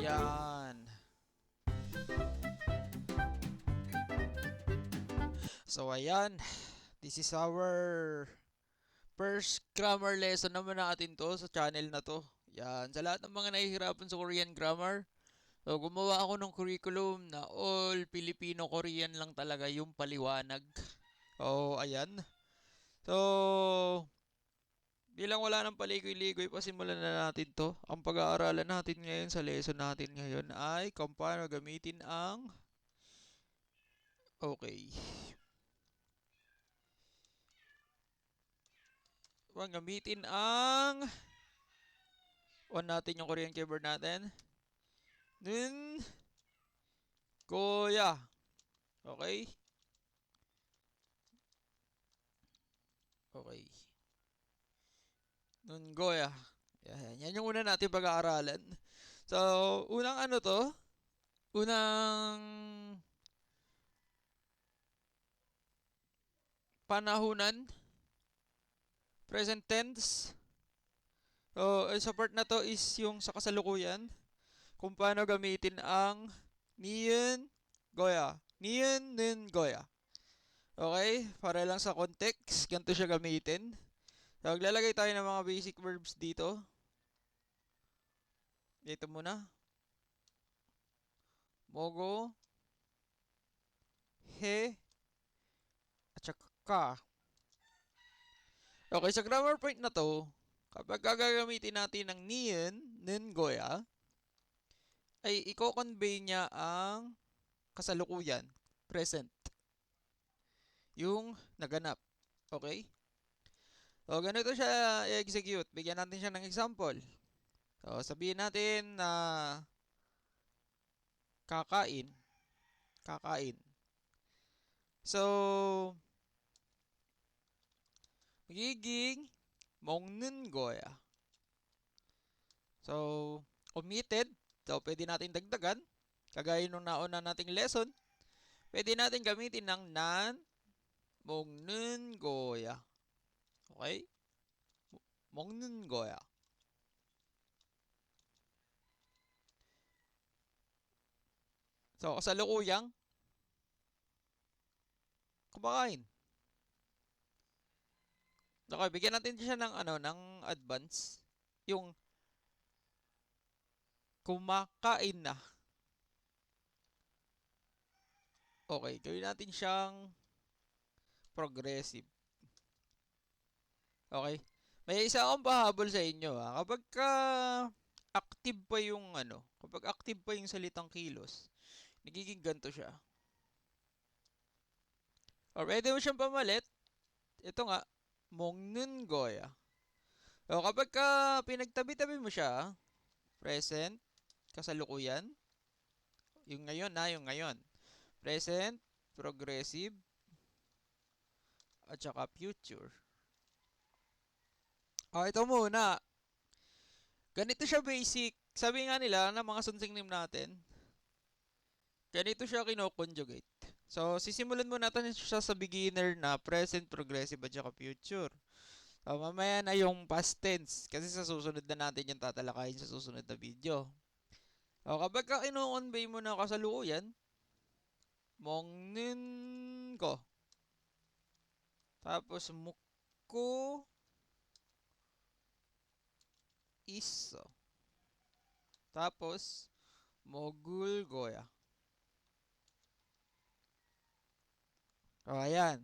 Ayan. So, ayan. This is our first grammar lesson naman natin to sa channel na to. Yan. Sa lahat ng mga nahihirapan sa Korean grammar, so gumawa ako ng curriculum na all Filipino-Korean lang talaga yung paliwanag. So, ayan. So, bilang wala nang paligoy-ligoy, pasimulan na natin to. Ang pag-aaralan natin ngayon sa lesson natin ngayon ay kung paano gamitin ang... Okay. Gamitin ang on natin yung Korean keyboard natin. Nun Goya. Okay? Okay. Nun Goya. Yan yung una natin pag-aaralan. So, unang ano to? Unang panahunan. Present tense. So, sa part na to is yung sa kasalukuyan. Kung paano gamitin ang niyon Goya. Niyon nun Goya. Okay? Para lang sa context, ganito siya gamitin. So, maglalagay tayo ng mga basic verbs dito. Dito muna. Mogo, he, at saka ka. Okay, sa grammar point na to, kapag gagamitin natin ng niyon, nun goya, ay i-convey niya ang kasalukuyan, present. Yung naganap. Okay? So, ganito siya i-execute. Bigyan natin siya ng example. So, sabihin natin na kakain. Kakain. So, magiging 먹는 거야. So, omitted. So, pwede natin dagdagan. Kagaya nung nauna nating lesson, pwede natin gamitin ng nan 먹는 거야. Okay? 먹는 거야. So, kasalukuyang kumakain. Okay, bigyan natin siya ng ng advance. Yung kumakain na. Okay, gawin natin siyang progressive. Okay? May isa akong pahabol sa inyo ha. Kapag active pa yung kapag active pa yung salitang kilos, nagiging ganito siya. Or pwede mo siyang pamalit. Ito nga, 먹는 거야. O kapag pinagtabi-tabi mo siya, present, kasalukuyan, yung ngayon yung ngayon. Present, progressive, at saka future. O, ito muna. Ganito siya basic. Sabi nga nila ng mga sunsing name natin, ganito siya kino-conjugate. So, sisimulan mo natin siya sa beginner na present, progressive, at saka future. So, mamaya na yung past tense kasi sa susunod na natin yung tatalakayin sa susunod na video. O, kapag ino-convey mo na kasalukuyan, 먹는 거. Tapos, 먹고 있어. Tapos, 먹을 거야. O, ayan.